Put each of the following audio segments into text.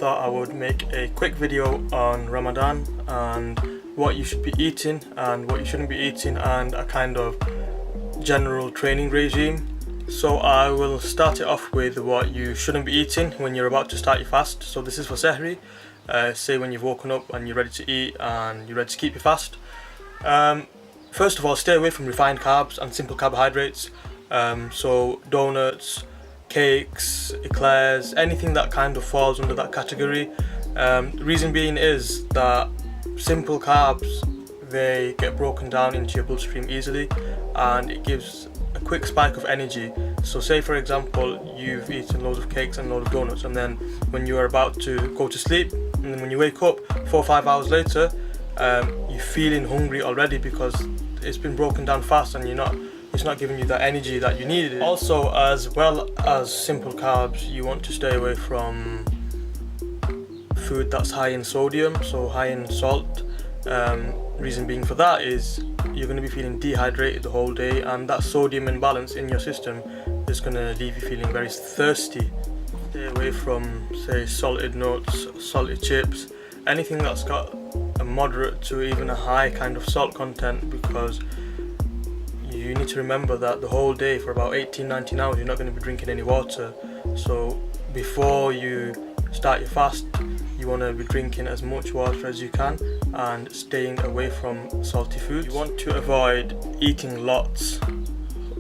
thought I would make a quick video on Ramadan and what you should be eating and what you shouldn't be eating, and a kind of general training regime. So I will start it off with what you shouldn't be eating when you're about to start your fast. So this is for Sehri, say when you've woken up and you're ready to eat and you're ready to keep your fast. First of all, stay away from refined carbs and simple carbohydrates. So donuts, cakes, eclairs, anything that kind of falls under that category. The reason being is that simple carbs, they get broken down into your bloodstream easily and it gives a quick spike of energy. So say for example you've eaten loads of cakes and loads of donuts, and then when you are about to go to sleep, and then when you wake up 4 or 5 hours later, you're feeling hungry already because it's been broken down fast and it's not giving you that energy that you needed. Also, as well as simple carbs, you want to stay away from food that's high in sodium, so high in salt. Reason being for that is you're going to be feeling dehydrated the whole day, and that sodium imbalance in your system is going to leave you feeling very thirsty. Stay away from, say, salted nuts, salted chips, anything that's got a moderate to even a high kind of salt content, because you need to remember that the whole day for about 18-19 hours you're not going to be drinking any water. So before you start your fast, you want to be drinking as much water as you can and staying away from salty foods. You want to avoid eating lots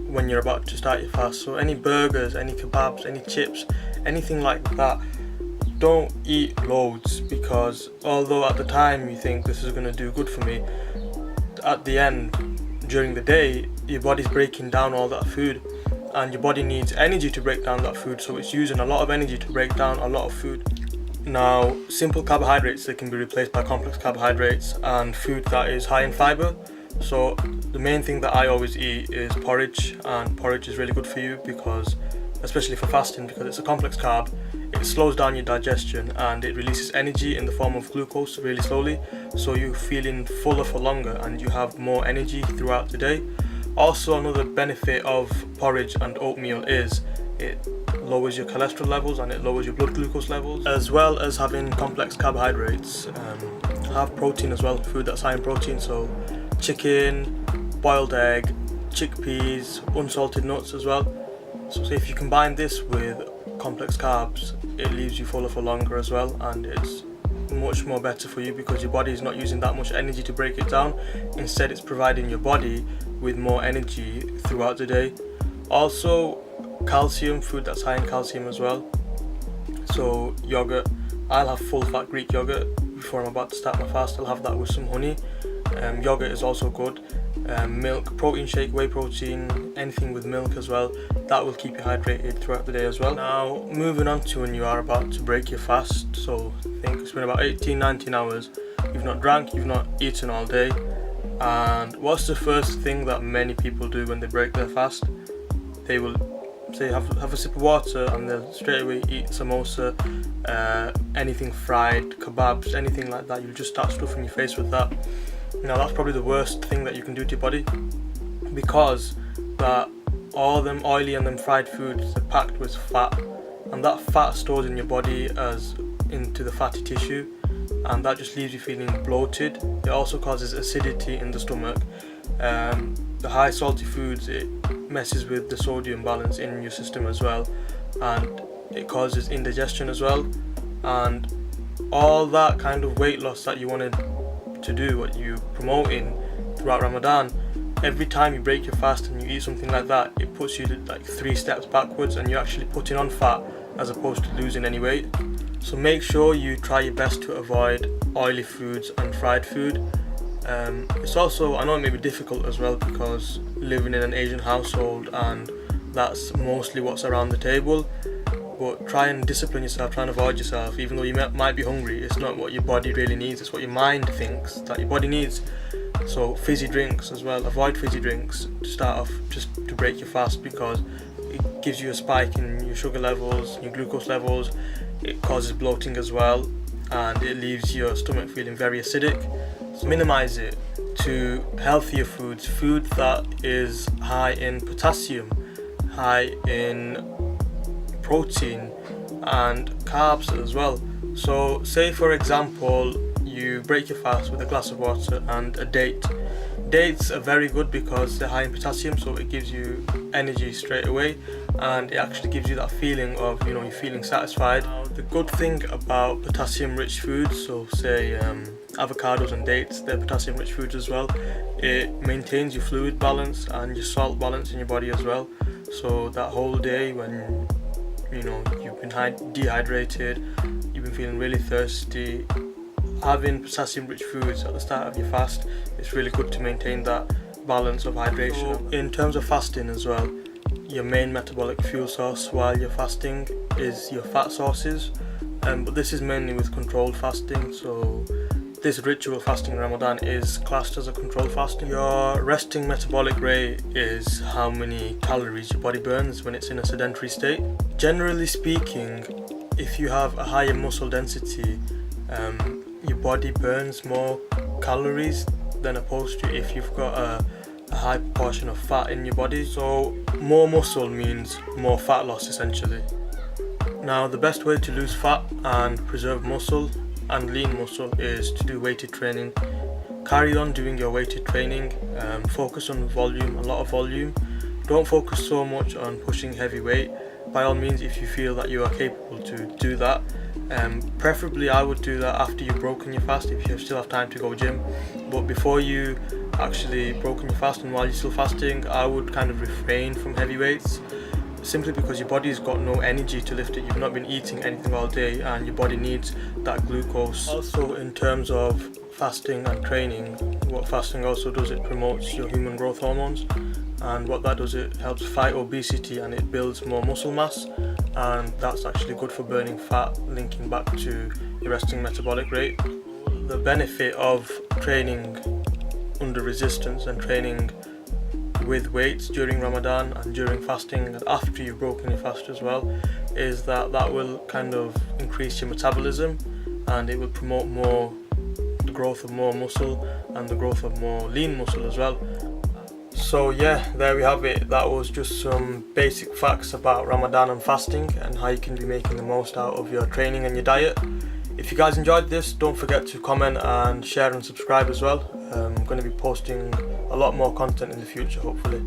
when you're about to start your fast. So any burgers, any kebabs, any chips, anything like that, don't eat loads, because although at the time you think this is going to do good for me, at the end, during the day, your body's breaking down all that food and your body needs energy to break down that food, so it's using a lot of energy to break down a lot of food. Now, simple carbohydrates, they can be replaced by complex carbohydrates and food that is high in fibre. So the main thing that I always eat is porridge, and porridge is really good for you because, especially for fasting, because it's a complex carb, it slows down your digestion and it releases energy in the form of glucose really slowly, so you're feeling fuller for longer and you have more energy throughout the day. Also, another benefit of porridge and oatmeal is it lowers your cholesterol levels and it lowers your blood glucose levels. As well as having complex carbohydrates, have protein as well, food that's high in protein, so chicken, boiled egg, chickpeas, unsalted nuts as well. So say if you combine this with complex carbs, it leaves you fuller for longer as well, and it's much more better for you because your body is not using that much energy to break it down. Instead, it's providing your body with more energy throughout the day. Also, calcium, food that's high in calcium as well. So yogurt, I'll have full fat Greek yogurt before I'm about to start my fast. I'll have that with some honey. Yogurt is also good. Milk, protein shake, whey protein, anything with milk as well, that will keep you hydrated throughout the day as well. Now, moving on to when you are about to break your fast. So I think it's been about 18-19 hours, you've not drank, you've not eaten all day, and what's the first thing that many people do when they break their fast? They will say have a sip of water and they'll straight away eat samosa, anything fried, kebabs, anything like that. You'll just start stuffing your face with that. Now that's probably the worst thing that you can do to your body, because that all them oily and them fried foods are packed with fat, and that fat stores in your body as into the fatty tissue, and that just leaves you feeling bloated. It also causes acidity in the stomach. The high salty foods, it messes with the sodium balance in your system as well, and it causes indigestion as well, and all that kind of weight loss that you wanted to do, what you're promoting throughout Ramadan, every time you break your fast and you eat something like that, it puts you like 3 steps backwards and you're actually putting on fat as opposed to losing any weight. So make sure you try your best to avoid oily foods and fried food. It's also, I know it may be difficult as well because living in an Asian household and that's mostly what's around the table, but try and discipline yourself, try and avoid yourself. Even though you might be hungry, it's not what your body really needs, it's what your mind thinks that your body needs. So fizzy drinks as well, avoid fizzy drinks to start off, just to break your fast, because it gives you a spike in your sugar levels, your glucose levels, it causes bloating as well, and it leaves your stomach feeling very acidic. So minimize it to healthier foods, food that is high in potassium, high in protein and carbs as well. So say for example you break your fast with a glass of water and a date. Dates are very good because they're high in potassium, so it gives you energy straight away, and it actually gives you that feeling of, you know, you're feeling satisfied. Now, the good thing about potassium rich foods, so say avocados and dates, they're potassium rich foods as well. It maintains your fluid balance and your salt balance in your body as well. So that whole day when, you know, you've been dehydrated, you've been feeling really thirsty, having potassium rich foods at the start of your fast, it's really good to maintain that balance of hydration. So in terms of fasting as well, your main metabolic fuel source while you're fasting is your fat sources, but this is mainly with controlled fasting. So this ritual fasting in Ramadan is classed as a controlled fasting. Your resting metabolic rate is how many calories your body burns when it's in a sedentary state. Generally speaking, if you have a higher muscle density, your body burns more calories than opposed to if you've got a high proportion of fat in your body. So more muscle means more fat loss essentially. Now the best way to lose fat and preserve muscle and lean muscle is to do weighted training. Carry on doing your weighted training, focus on volume, a lot of volume. Don't focus so much on pushing heavy weight. By all means, if you feel that you are capable to do that, preferably I would do that after you've broken your fast if you still have time to go gym. But before you actually broken your fast and while you're still fasting, I would kind of refrain from heavy weights, simply because your body's got no energy to lift it. You've not been eating anything all day and your body needs that glucose. Also in terms of fasting and training, what fasting also does, it promotes your human growth hormones, and what that does, it helps fight obesity and it builds more muscle mass, and that's actually good for burning fat, linking back to your resting metabolic rate. The benefit of training under resistance and training with weights during Ramadan and during fasting and after you've broken your fast as well is that will kind of increase your metabolism, and it will promote more the growth of more muscle and the growth of more lean muscle as well. So yeah, there we have it. That was just some basic facts about Ramadan and fasting and how you can be making the most out of your training and your diet. If you guys enjoyed this, don't forget to comment and share and subscribe as well. I'm going to be posting a lot more content in the future, hopefully.